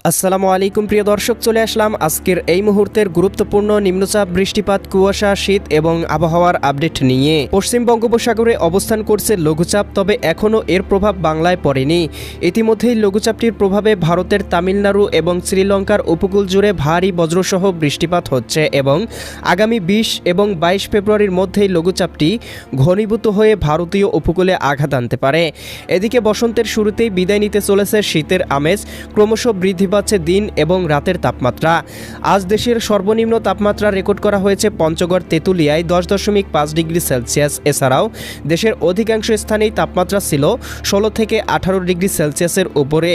আসসালামু আলাইকুম প্রিয় দর্শক, চলে আসলাম আজকের এই মুহূর্তের গুরুত্বপূর্ণ নিম্নচাপ, বৃষ্টিপাত, কুয়াশা, শীত এবং আবহাওয়ার আপডেট নিয়ে। পশ্চিম বঙ্গোপসাগরে অবস্থান করছে লঘুচাপ, তবে এখনও এর প্রভাব বাংলায় পড়েনি। ইতিমধ্যেই লঘুচাপটির প্রভাবে ভারতের তামিলনাড়ু এবং শ্রীলঙ্কার উপকূল জুড়ে ভারী বজ্রসহ বৃষ্টিপাত হচ্ছে এবং আগামী 20 এবং 22 ফেব্রুয়ারির মধ্যেই লঘুচাপটি ঘনীভূত হয়ে ভারতীয় উপকূলে আঘাত আনতে পারে। এদিকে বসন্তের শুরুতেই বিদায় নিতে চলেছে শীতের আমেজ, ক্রমশ বৃদ্ধি পাচ্ছে দিন এবং রাতের তাপমাত্রা। আজ দেশের সর্বনিম্ন তাপমাত্রা রেকর্ড করা হয়েছে পঞ্চগড় তেঁতুলিয়ায় 10.5 ডিগ্রি সেলসিয়াস। এছাড়াও দেশের অধিকাংশ স্থানেই তাপমাত্রা ছিল 16 থেকে 18 ডিগ্রি সেলসিয়াসের উপরে।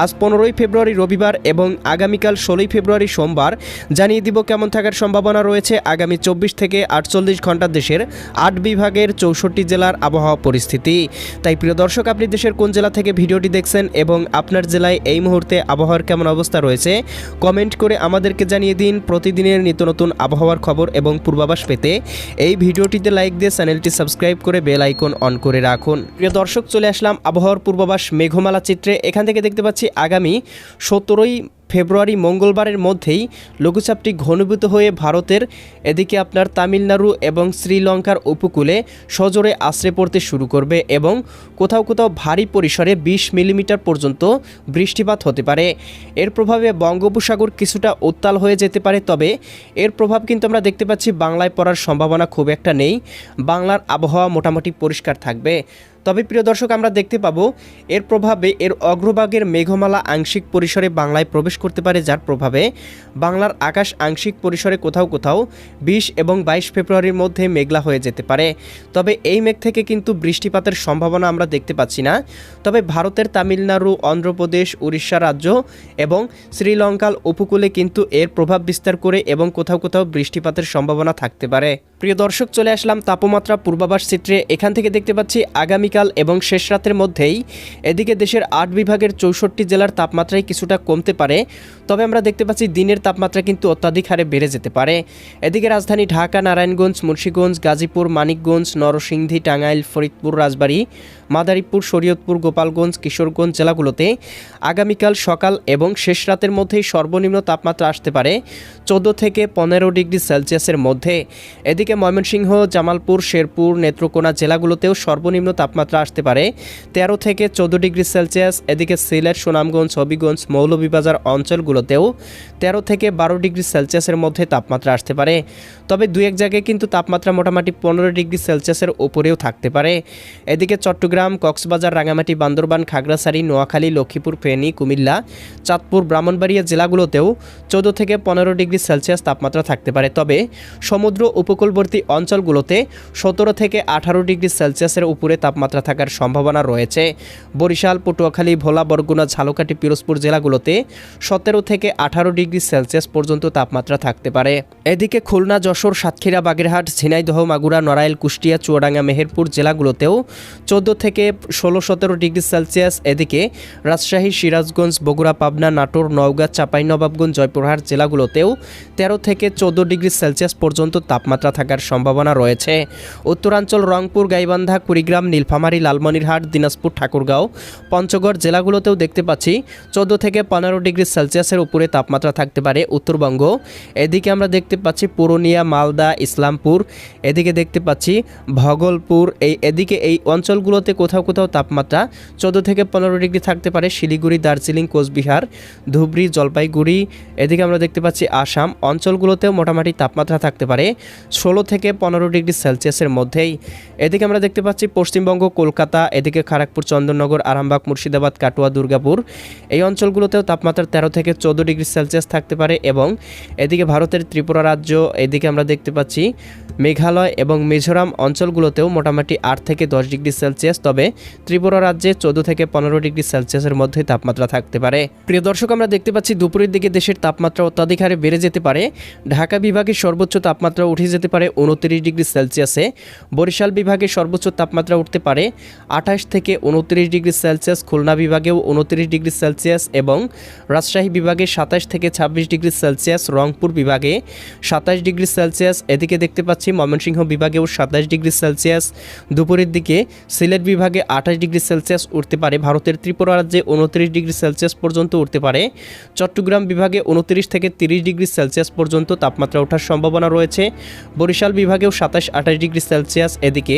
আজ 15ই ফেব্রুয়ারি রবিবার এবং আগামীকাল 16ই ফেব্রুয়ারি সোমবার জানিয়ে দিব কেমন থাকার সম্ভাবনা রয়েছে আগামী 24 থেকে 48 ঘন্টা দেশের 8 বিভাগের 64 জেলার আবহাওয়া পরিস্থিতি। তাই প্রিয় দর্শক, আপনি দেশের কোন জেলা থেকে ভিডিওটি দেখছেন এবং আপনার জেলায় এই মুহূর্তে আবহাওয়ার কেমন অবস্থা রয়েছে কমেন্ট করে আমাদেরকে জানিয়ে দিন। প্রতিদিনের নিত্য নতুন আবহাওয়ার খবর এবং পূর্বাভাস পেতে এই ভিডিওটিতে লাইক দিয়ে চ্যানেলটি সাবস্ক্রাইব করে বেল আইকন অন করে রাখুন। প্রিয় দর্শক, চলে আসলাম আবহাওয়ার পূর্বাভাস মেঘমালা চিত্রে। এখান থেকে দেখতে পাচ্ছি আগামী 17ই ফেব্রুয়ারি মঙ্গলবারের মধ্যেই লঘুচাপটি ঘনীভূত হয়ে ভারতের এদিকে আপনার তামিলনাড়ু এবং শ্রীলঙ্কার উপকূলে সজোরে আশ্রে পড়তে শুরু করবে এবং কোথাও কোথাও ভারী পরিসরে 20 মিলিমিটার পর্যন্ত বৃষ্টিপাত হতে পারে। এর প্রভাবে বঙ্গোপসাগর কিছুটা উত্তাল হয়ে যেতে পারে, তবে এর প্রভাব কিন্তু আমরা দেখতে পাচ্ছি বাংলায় পড়ার সম্ভাবনা খুব একটা নেই। বাংলার আবহাওয়া মোটামুটি পরিষ্কার থাকবে। তবে প্রিয় দর্শক, আমরা দেখতে পাবো এর প্রভাবে এর অগ্রভাগের মেঘমালা আংশিক পরিসরে বাংলায় প্রবেশ করতে পারে, যার প্রভাবে বাংলার আকাশ আংশিক পরিসরে কোথাও কোথাও 20 এবং 22 ফেব্রুয়ারির মধ্যে মেঘলা হয়ে যেতে পারে। তবে এই মেঘ থেকে কিন্তু বৃষ্টিপাতের সম্ভাবনা আমরা দেখতে পাচ্ছি না। তবে ভারতের তামিলনাড়ু, অন্ধ্রপ্রদেশ, উড়িষ্যা রাজ্য এবং শ্রীলঙ্কার উপকূলে কিন্তু এর প্রভাব বিস্তার করে এবং কোথাও কোথাও বৃষ্টিপাতের সম্ভাবনা থাকতে পারে। প্রিয় দর্শক, চলে আসলাম তাপমাত্রা পূর্বাভাস চিত্রে। এখান থেকে দেখতে পাচ্ছি আগামীকাল এবং শেষ রাতের মধ্যেই এদিকে দেশের 8 বিভাগের 64 জেলার তাপমাত্রায় কিছুটা কমতে পারে। তবে আমরা দেখতে পাচ্ছি দিনের তাপমাত্রা কিন্তু অত্যাধিক হারে বেড়ে যেতে পারে। এদিকে রাজধানী ঢাকা, নারায়ণগঞ্জ, মুন্সিগঞ্জ, গাজীপুর, মানিকগঞ্জ, নরসিংদী, টাঙ্গাইল, ফরিদপুর, রাজবাড়ী, মাদারীপুর, শরীয়তপুর, গোপালগঞ্জ, কিশোরগঞ্জ জেলাগুলোতে আগামীকাল সকাল এবং শেষ রাতের মধ্যেই সর্বনিম্ন তাপমাত্রা আসতে পারে 14 থেকে 15 ডিগ্রি সেলসিয়াসের মধ্যে। এদিকে ময়মনসিংহ, জামালপুর, শেরপুর, নেত্রকোনা জেলাগুলোতেও সর্বনিম্ন তাপমাত্রা আসতে পারে 13 থেকে 14 ডিগ্রি সেলসিয়াস। এদিকে সিলেট, সুনামগঞ্জ, হবিগঞ্জ, মৌলভীবাজার অঞ্চলগুলোতেও 13 থেকে 12 ডিগ্রি সেলসিয়াসের মধ্যে তাপমাত্রা আসতে পারে। তবে দু এক জায়গায় কিন্তু তাপমাত্রা মোটামুটি 15 ডিগ্রি সেলসিয়াসের উপরেও থাকতে পারে। এদিকে চট্টগ্রাম, কক্সবাজার, রাঙামাটি, বান্দরবান, খাগড়াছড়ি, নোয়াখালী, লক্ষ্মীপুর, ফেনী, কুমিল্লা, চাঁদপুর, ব্রাহ্মণবাড়িয়া জেলাগুলোতেও 14 থেকে 15 ডিগ্রি সেলসিয়াস তাপমাত্রা থাকতে পারে। তবে সমুদ্র উপকূলবর্তী অঞ্চলগুলোতে 17 থেকে 18 ডিগ্রি সেলসিয়াসের উপরে তাপমাত্রা থাকার সম্ভাবনা রয়েছে। বরিশাল, পটুয়াখালী, ভোলা, বরগুনা, ঝালকাঠি, পিরোজপুর জেলাগুলোতে 17 থেকে 18 ডিগ্রি সেলসিয়াস পর্যন্ত তাপমাত্রা থাকতে পারে। এদিকে খুলনা, যশোর, সাতক্ষীরা, বাগেরহাট, ঝিনাইদহ, মাগুরা, নড়াইল, কুষ্টিয়া, চুয়াডাঙ্গা, মেহেরপুর জেলাগুলোতেও 14 থেকে 16-17 ডিগ্রি সেলসিয়াস। এদিকে রাজশাহী, সিরাজগঞ্জ, বগুড়া, পাবনা, নাটোর, নওগাঁ, চাঁপাইনবাবগঞ্জ, জয়পুরহাট জেলাগুলোতেও 13 থেকে 14 ডিগ্রি সেলসিয়াস পর্যন্ত তাপমাত্রা থাকার সম্ভাবনা রয়েছে। উত্তরাঞ্চল রংপুর, গাইবান্ধা, কুড়িগ্রাম, নীলফামারী, লালমনিরহাট, দিনাজপুর, ঠাকুরগাঁও, পঞ্চগড় জেলাগুলোতেও দেখতে পাচ্ছি 14 থেকে 15 ডিগ্রি সেলসিয়াসের উপরে তাপমাত্রা থাকতে পারে। উত্তরবঙ্গ, এদিকে আমরা দেখতে পাচ্ছি পুরুলিয়া, মালদা, ইসলামপুর, এদিকে দেখতে পাচ্ছি ভগলপুর, এদিকে এই অঞ্চলগুলোতে কোথাও কোথাও তাপমাত্রা 14 থেকে 15 ডিগ্রি থাকতে পারে। শিলিগুড়ি, দার্জিলিং, কোচবিহার, ধুবড়ী, জলপাইগুড়ি, এদিকে আমরা দেখতে পাচ্ছি আসাম অঞ্চলগুলোতেও মোটামুটি তাপমাত্রা থাকতে পারে 16 থেকে 15 ডিগ্রি সেলসিয়াসের মধ্যেই। এদিকে আমরা দেখতে পাচ্ছি পশ্চিমবঙ্গ, কলকাতা, এদিকে খড়গপুর, চন্দননগর, আরামবাগ, মুর্শিদাবাদ, কাটোয়া, দুর্গাপুর এই অঞ্চলগুলোতেও তাপমাত্রা 13 থেকে 14 ডিগ্রি সেলসিয়াস থাকতে পারে এবং এদিকে ভারতের ত্রিপুরা রাজ্য, এদিকে আমরা দেখতে পাচ্ছি মেঘালয় এবং মিজোরাম অঞ্চলগুলোতেও মোটামুটি 8 থেকে 10 ডিগ্রি সেলসিয়াস। তবে ত্রিপুরা রাজ্যে 14 থেকে 15 ডিগ্রি সেলসিয়াসের মধ্যে তাপমাত্রা থাকতে পারে। প্রিয় দর্শক, আমরা দেখতে পাচ্ছি দুপুরের দিকে দেশের তাপমাত্রা অত্যাধিক হারে বেড়ে যেতে পারে। ঢাকা বিভাগের সর্বোচ্চ তাপমাত্রা উঠে যেতে পারে 29 ডিগ্রি সেলসিয়াসে। বরিশাল বিভাগে সর্বোচ্চ তাপমাত্রা উঠতে পারে 28 থেকে 29 ডিগ্রি সেলসিয়াস। খুলনা বিভাগেও 29 ডিগ্রি সেলসিয়াস এবং রাজশাহী বিভাগে 27 থেকে 26 ডিগ্রি সেলসিয়াস। রংপুর বিভাগে 27 ডিগ্রি সেলসিয়াস। এদিকে দেখতে পাচ্ছি পাচ্ছি ময়মনসিংহ বিভাগেও 27 ডিগ্রি সেলসিয়াস, দুপুরের দিকে সিলেট বিভাগে 28 ডিগ্রি সেলসিয়াস উঠতে পারে, ভারতের ত্রিপুরা রাজ্যে 29 ডিগ্রি সেলসিয়াস পর্যন্ত উঠতে পারে, চট্টগ্রাম বিভাগে 29 থেকে 30 ডিগ্রি সেলসিয়াস পর্যন্ত তাপমাত্রা ওঠার সম্ভাবনা রয়েছে, বরিশাল বিভাগেও 27-28 ডিগ্রি সেলসিয়াস। এদিকে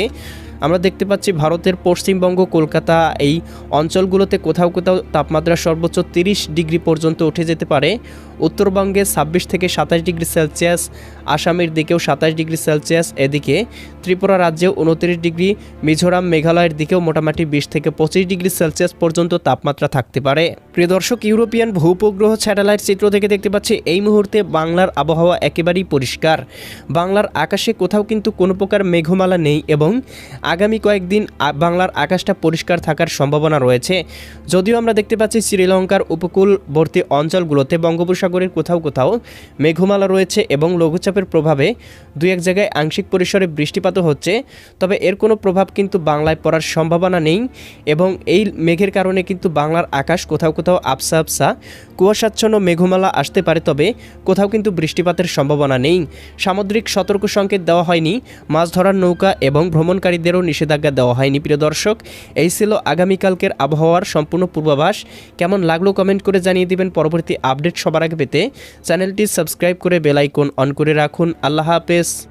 আমরা দেখতে পাচ্ছি ভারতের পশ্চিমবঙ্গ, কলকাতা এই অঞ্চলগুলোতে কোথাও কোথাও তাপমাত্রা সর্বোচ্চ 30 ডিগ্রি পর্যন্ত উঠে যেতে পারে, উত্তরবঙ্গে 26 থেকে 27 ডিগ্রি সেলসিয়াস, আসামের দিকেও 27 ডিগ্রি সেলসিয়াস, এদিকে ত্রিপুরা রাজ্যেও 29 ডিগ্রি, মিজোরাম মেঘালয়ের দিকেও মোটামুটি 20 থেকে 25 ডিগ্রি সেলসিয়াস পর্যন্ত তাপমাত্রা থাকতে পারে। প্রিয় দর্শক, ইউরোপিয়ান ভূপগ্রহ স্যাটেলাইট চিত্র থেকে দেখতে পাচ্ছি এই মুহূর্তে বাংলার আবহাওয়া একেবারেই পরিষ্কার। বাংলার আকাশে কোথাও কিন্তু কোনো প্রকার মেঘমালা নেই এবং আগামী কয়েকদিন বাংলার আকাশটা পরিষ্কার থাকার সম্ভাবনা রয়েছে। যদিও আমরা দেখতে পাচ্ছি শ্রীলঙ্কার উপকূলবর্তী অঞ্চলগুলোতে বঙ্গোপসাগরের কোথাও কোথাও মেঘমালা রয়েছে এবং লঘুচাপের প্রভাবে দুই এক জায়গায় আংশিক পরিসরে বৃষ্টিপাতও হচ্ছে, তবে এর কোনো প্রভাব কিন্তু বাংলায় পড়ার সম্ভাবনা নেই এবং এই মেঘের কারণে কিন্তু বাংলার আকাশ কোথাও কোথাও আবসা আবসা কুয়াশাচ্ছন্ন মেঘমালা আসতে পারে, তবে কোথাও কিন্তু বৃষ্টিপাতের সম্ভাবনা নেই। সামুদ্রিক সতর্ক সংকেত দেওয়া হয়নি, মাছ ধরার নৌকা এবং ভ্রমণকারীদেরও নিষেধাজ্ঞা দেওয়া হয়নি। প্রিয় দর্শক, এই ছিল আগামীকালকের আবহাওয়ার সম্পূর্ণ পূর্বাভাস। কেমন লাগলো কমেন্ট করে জানিয়ে দিবেন। পরবর্তী আপডেট সবার আগে পেতে চ্যানেলটি সাবস্ক্রাইব করে বেল আইকন অন করে রাখুন। আল্লাহ হাফেজ।